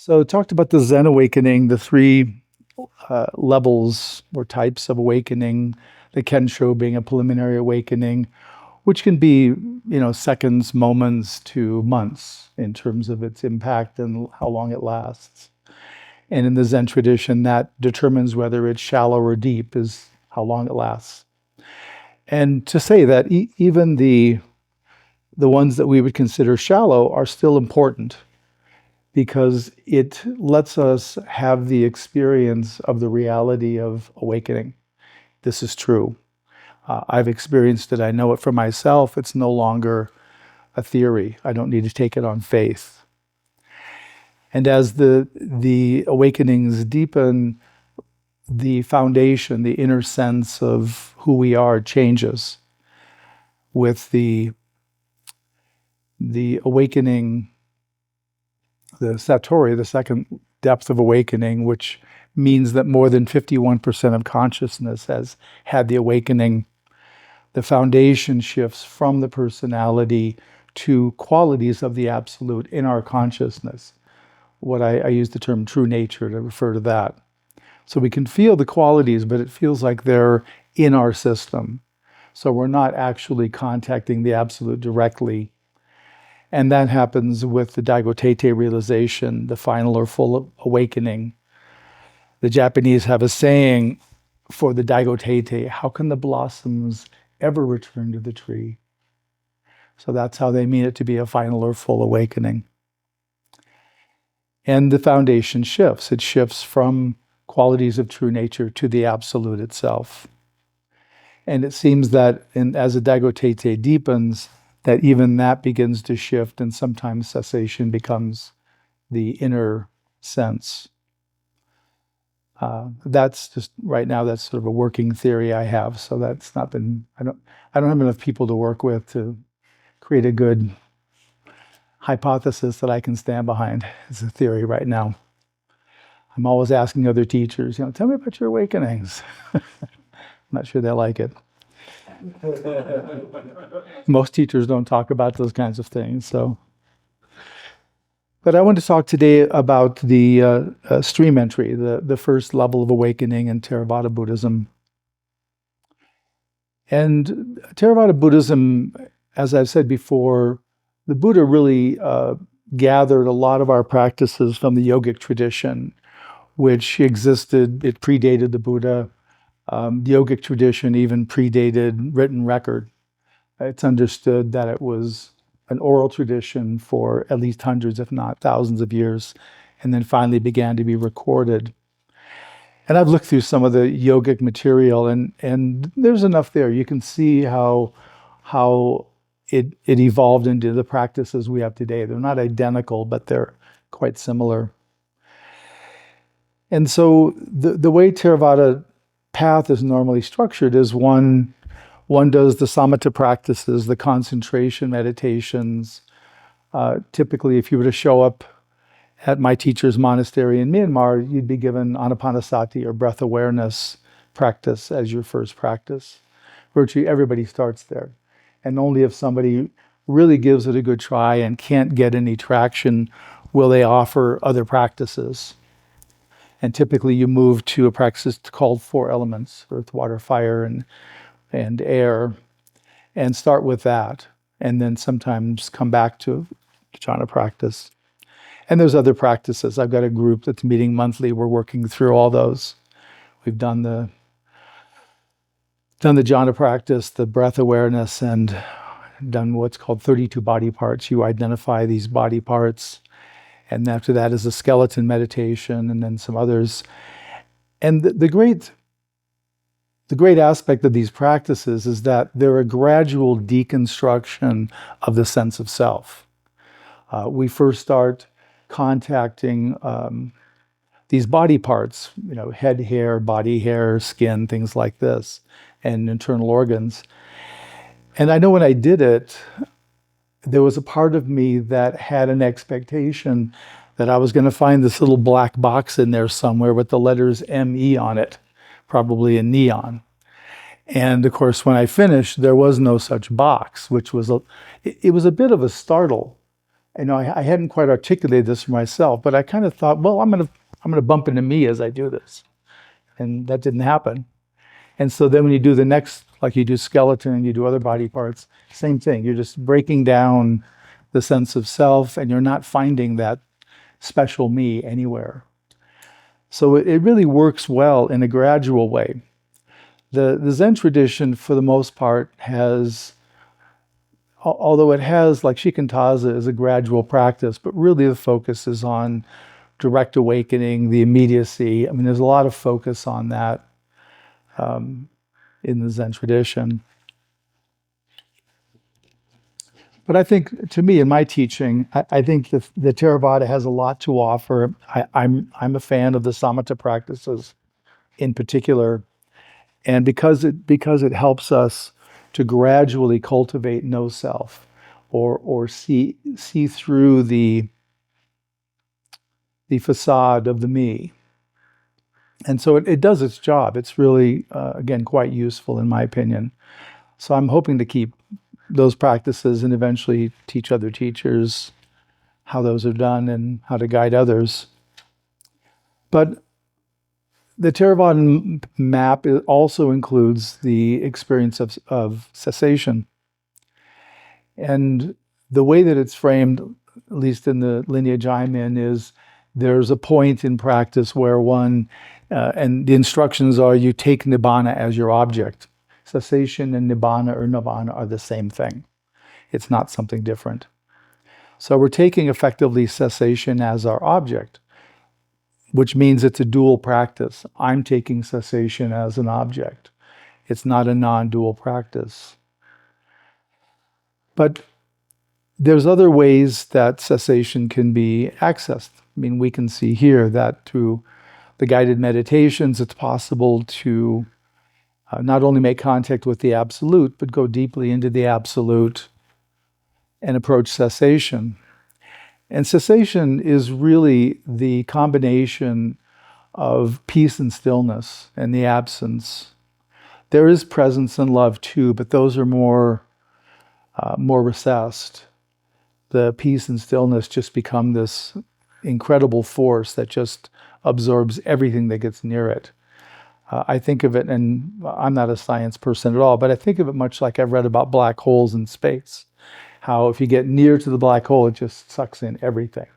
So talked about the Zen awakening, the three levels or types of awakening, the Kensho being a preliminary awakening, which can be, seconds, moments to months in terms of its impact and how long it lasts. And in the Zen tradition, that determines whether it's shallow or deep is how long it lasts. And to say that even the ones that we would consider shallow are still important because it lets us have the experience of the reality of awakening. This is true. I've experienced it. I know it for myself. It's no longer a theory. I don't need to take it on faith. And as the awakenings deepen, the foundation, the inner sense of who we are changes. With the awakening, the Satori, the second depth of awakening, which means that more than 51% of consciousness has had the awakening, the foundation shifts from the personality to qualities of the absolute in our consciousness. What I use the term true nature to refer to that. So we can feel the qualities, but it feels like they're in our system. So we're not actually contacting the absolute directly. And that happens with the Daigotete realization, the final or full awakening. The Japanese have a saying for the Daigotete: how can the blossoms ever return to the tree? So that's how they mean it to be a final or full awakening. And the foundation shifts. It shifts from qualities of true nature to the absolute itself. And it seems that as the Daigotete deepens, that even that begins to shift, and sometimes cessation becomes the inner sense. That's just right now. That's sort of a working theory I have. So that's not been. I don't have enough people to work with to create a good hypothesis that I can stand behind as a theory right now. I'm always asking other teachers, tell me about your awakenings. I'm not sure they like it. Most teachers don't talk about those kinds of things. So, but I want to talk today about the stream entry, the first level of awakening in Theravada Buddhism. And Theravada Buddhism, as I've said before, the Buddha really gathered a lot of our practices from the yogic tradition, which existed. It predated the Buddha. The yogic tradition even predated written record. It's understood that it was an oral tradition for at least hundreds, if not thousands of years, and then finally began to be recorded. And I've looked through some of the yogic material, and there's enough there. You can see how it evolved into the practices we have today. They're not identical, but they're quite similar. And so the way Theravada path is normally structured is one does the samatha practices, the concentration meditations. Typically, if you were to show up at my teacher's monastery in Myanmar, you'd be given anapanasati or breath awareness practice as your first practice. Virtually everybody starts there. And only if somebody really gives it a good try and can't get any traction will they offer other practices. And typically you move to a practice called 4 elements: earth, water, fire, and air, and start with that. And then sometimes come back to jhana practice. And there's other practices. I've got a group that's meeting monthly. We're working through all those. We've done the jhana practice, the breath awareness, and done what's called 32 body parts. You identify these body parts. And after that is a skeleton meditation, and then some others. And the great aspect of these practices is that they're a gradual deconstruction of the sense of self. We first start contacting these body parts, head hair, body hair, skin, things like this, and internal organs. And I know when I did it, there was a part of me that had an expectation that I was going to find this little black box in there somewhere with the letters M-E on it, probably in neon. And of course, when I finished, there was no such box, which was it was a bit of a startle I hadn't quite articulated this for myself, but I kind of thought, well, I'm gonna bump into me as I do this, and that didn't happen. And so then when you do the next, like you do skeleton and you do other body parts, same thing. You're just breaking down the sense of self, and you're not finding that special me anywhere. So it really works well in a gradual way. The Zen tradition, for the most part, has, although it has, like shikantaza is a gradual practice, but really the focus is on direct awakening, the immediacy. I mean, there's a lot of focus on that in the Zen tradition. But I think, to me, in my teaching, I think the Theravada has a lot to offer. I'm a fan of the samatha practices in particular, and because it helps us to gradually cultivate no self, or see through the facade of the me. And so it does its job. It's really, again, quite useful in my opinion. So I'm hoping to keep those practices and eventually teach other teachers how those are done and how to guide others. But the Theravada map also includes the experience of cessation. And the way that it's framed, at least in the lineage I'm in, is there's a point in practice where one, and the instructions are, you take nibbana as your object. Cessation and nibbana or nirvana are the same thing. It's not something different. So we're taking effectively cessation as our object, which means it's a dual practice. I'm taking cessation as an object. It's not a non-dual practice. But there's other ways that cessation can be accessed. I mean, we can see here that through the guided meditations, it's possible to not only make contact with the absolute, but go deeply into the absolute and approach cessation. And cessation is really the combination of peace and stillness and the absence. There is presence and love too, but those are more recessed. The peace and stillness just become this incredible force that just absorbs everything that gets near it. I think of it, and I'm not a science person at all, but I think of it much like I've read about black holes in space. How if you get near to the black hole, it just sucks in everything.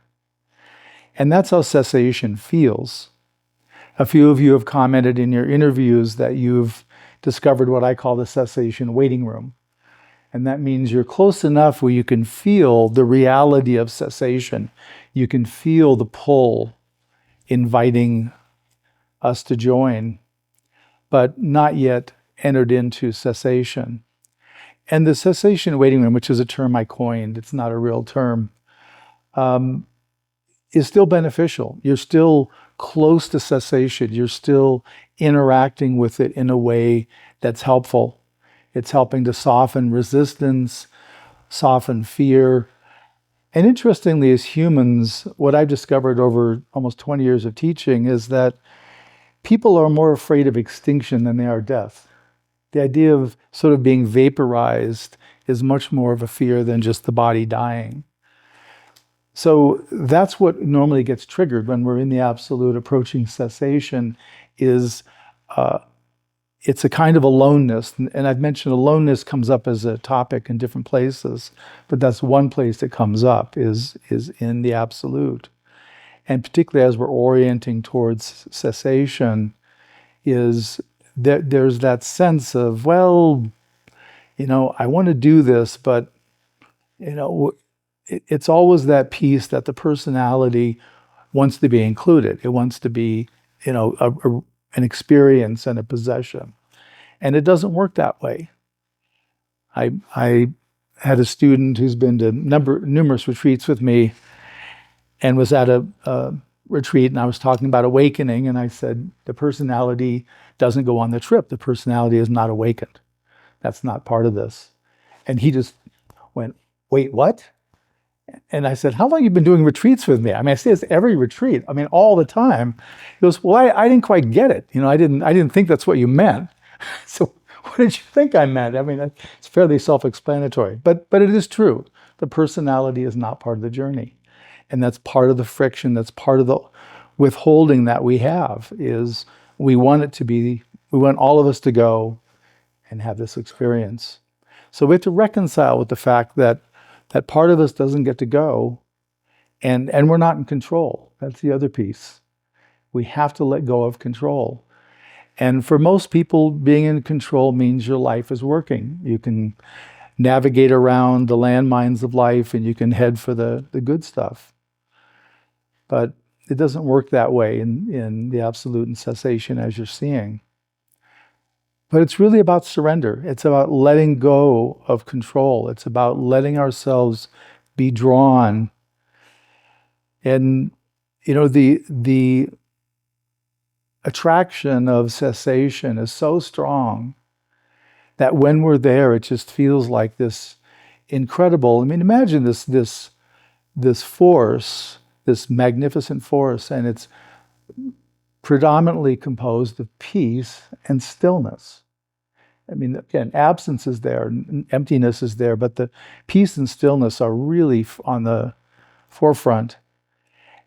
And that's how cessation feels. A few of you have commented in your interviews that you've discovered what I call the cessation waiting room. And that means you're close enough where you can feel the reality of cessation. You can feel the pull inviting us to join, but not yet entered into cessation. And the cessation waiting room, which is a term I coined, it's not a real term, is still beneficial. You're still close to cessation. You're still interacting with it in a way that's helpful. It's helping to soften resistance, soften fear. And interestingly, as humans, what I've discovered over almost 20 years of teaching is that people are more afraid of extinction than they are death. The idea of sort of being vaporized is much more of a fear than just the body dying. So that's what normally gets triggered when we're in the absolute approaching cessation is it's a kind of aloneness. And I've mentioned aloneness comes up as a topic in different places, but that's one place that comes up is in the absolute. And particularly as we're orienting towards cessation, is that there's that sense of, well, I want to do this, but, it's always that piece that the personality wants to be included. It wants to be, an experience and a possession. And it doesn't work that way. I had a student who's been to numerous retreats with me and was at a retreat, and I was talking about awakening, and I said, the personality doesn't go on the trip. The personality is not awakened. That's not part of this. And he just went, wait, what? And I said, how long have you been doing retreats with me? I mean, I say this every retreat. I mean, all the time. He goes, well, I didn't quite get it. I didn't think that's what you meant. So what did you think I meant? I mean, it's fairly self-explanatory, but it is true. The personality is not part of the journey. And that's part of the friction, that's part of the withholding that we have, is we want it to be, we want all of us to go and have this experience. So we have to reconcile with the fact that that part of us doesn't get to go, and we're not in control. That's the other piece. We have to let go of control. And for most people, being in control means your life is working. You can navigate around the landmines of life and you can head for the good stuff. But it doesn't work that way in the absolute and cessation as you're seeing. But it's really about surrender. It's about letting go of control. It's about letting ourselves be drawn. And, you know, the attraction of cessation is so strong that when we're there, it just feels like this incredible, I mean, imagine this force, this magnificent force, and it's predominantly composed of peace and stillness. I mean, again, absence is there, emptiness is there, but the peace and stillness are really on the forefront.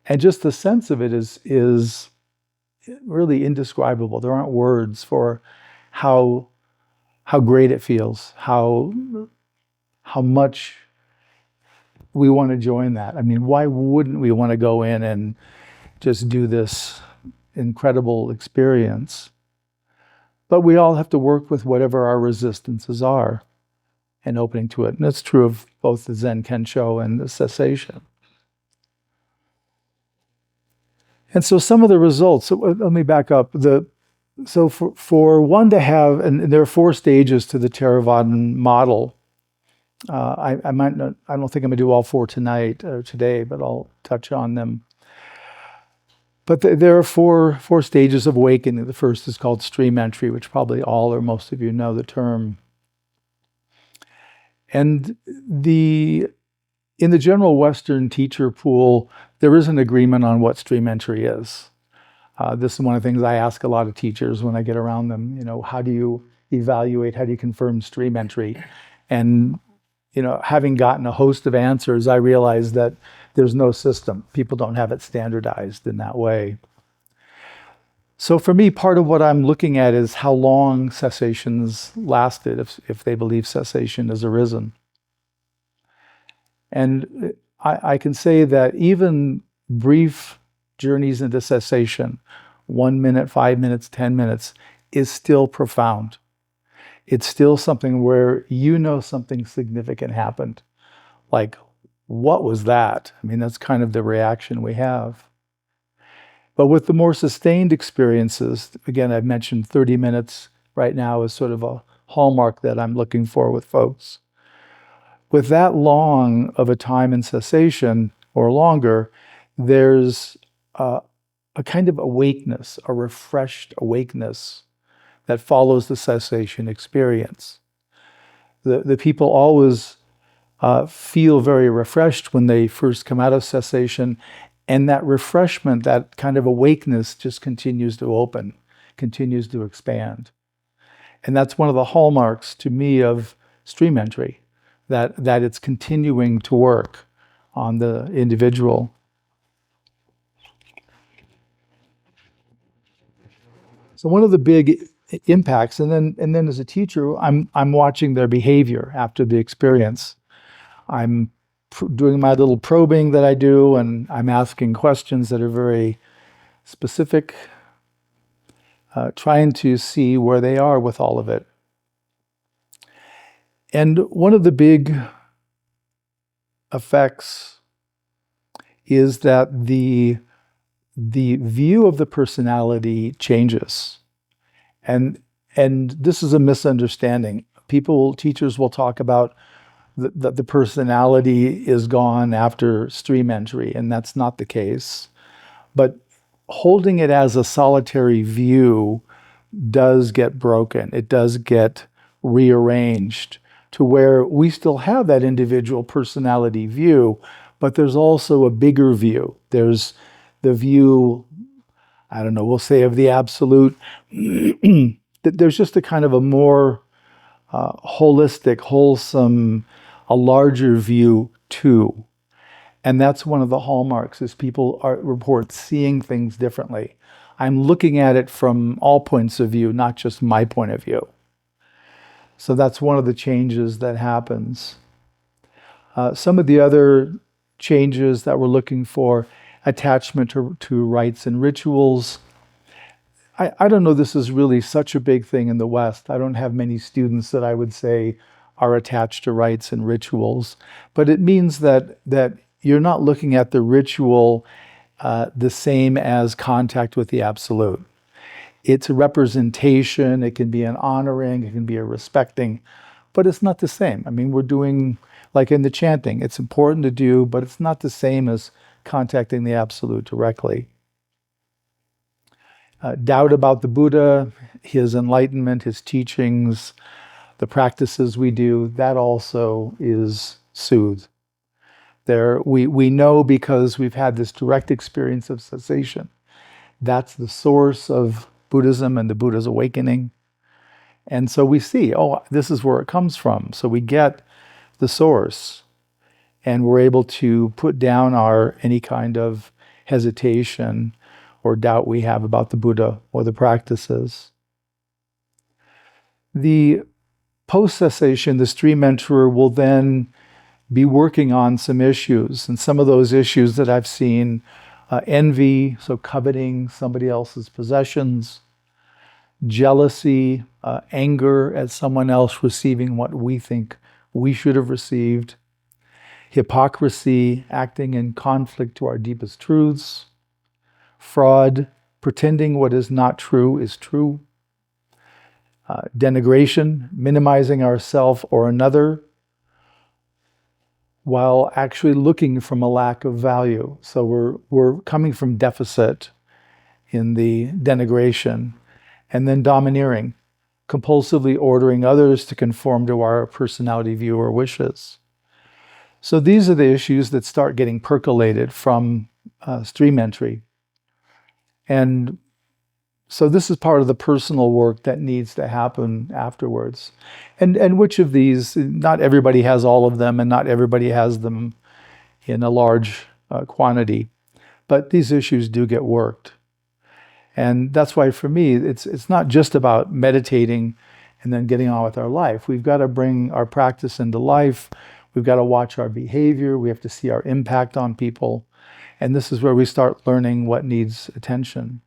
And just the sense of it is really indescribable. There aren't words for how great it feels, how much we want to join that. I mean, why wouldn't we want to go in and just do this incredible experience? But we all have to work with whatever our resistances are and opening to it. And that's true of both the Zen Kensho and the cessation. And so some of the results, so let me back up. So for one to have, and there are 4 stages to the Theravadan model. I don't think I'm gonna do all 4 tonight or today, but I'll touch on them. But there are four stages of awakening. The first is called stream entry, which probably all or most of you know the term. And in the general Western teacher pool, there is an agreement on what stream entry is. This is one of the things I ask a lot of teachers when I get around them. You know, how do you evaluate, how do you confirm stream entry? And, you know, having gotten a host of answers, I realize that there's no system. People don't have it standardized in that way. So for me, part of what I'm looking at is how long cessations lasted, if they believe cessation has arisen. And I can say that even brief journeys into cessation, 1 minute, 5 minutes, 10 minutes, is still profound. It's still something where you know something significant happened. Like, what was that? I mean, that's kind of the reaction we have. But with the more sustained experiences, again, I've mentioned 30 minutes right now is sort of a hallmark that I'm looking for with folks. With that long of a time in cessation or longer, there's a kind of awakeness, a refreshed awakeness that follows the cessation experience. The people always feel very refreshed when they first come out of cessation, and that refreshment, that kind of awakeness just continues to open, continues to expand. And that's one of the hallmarks to me of stream entry, that it's continuing to work on the individual. So one of the big impacts, and then as a teacher, I'm watching their behavior after the experience. I'm doing my little probing that I do, and I'm asking questions that are very specific, trying to see where they are with all of it. And one of the big effects is that the view of the personality changes. And this is a misunderstanding. Teachers will talk about that the personality is gone after stream entry, and that's not the case. But holding it as a solitary view does get broken. It does get rearranged to where we still have that individual personality view, but there's also a bigger view. There's the view, I don't know, we'll say of the absolute. There's just a kind of a more holistic, wholesome, a larger view two. And that's one of the hallmarks, is people report seeing things differently. I'm looking at it from all points of view, not just my point of view. So that's one of the changes that happens. Some of the other changes that we're looking for: attachment to rites and rituals. I don't know this is really such a big thing in the West. I don't have many students that I would say are attached to rites and rituals. But it means that you're not looking at the ritual the same as contact with the Absolute. It's a representation, it can be an honoring, it can be a respecting, but it's not the same. I mean, we're doing, like in the chanting, it's important to do, but it's not the same as contacting the Absolute directly. Doubt about the Buddha, his enlightenment, his teachings, the practices we do, that also is soothed. We know, because we've had this direct experience of cessation. That's the source of Buddhism and the Buddha's awakening. And so we see, oh, this is where it comes from. So we get the source, and we're able to put down any kind of hesitation or doubt we have about the Buddha or the practices. The post-cessation, the stream enterer will then be working on some issues. And some of those issues that I've seen: envy, so coveting somebody else's possessions; jealousy, anger at someone else receiving what we think we should have received; hypocrisy, acting in conflict to our deepest truths; fraud, pretending what is not true is true; denigration, minimizing ourself or another while actually looking from a lack of value. So we're coming from deficit in the denigration. And then domineering, compulsively ordering others to conform to our personality view or wishes. So these are the issues that start getting percolated from stream entry. And so this is part of the personal work that needs to happen afterwards. And which of these, not everybody has all of them, and not everybody has them in a large quantity, but these issues do get worked. And that's why, for me, it's not just about meditating and then getting on with our life. We've got to bring our practice into life. We've got to watch our behavior. We have to see our impact on people. And this is where we start learning what needs attention.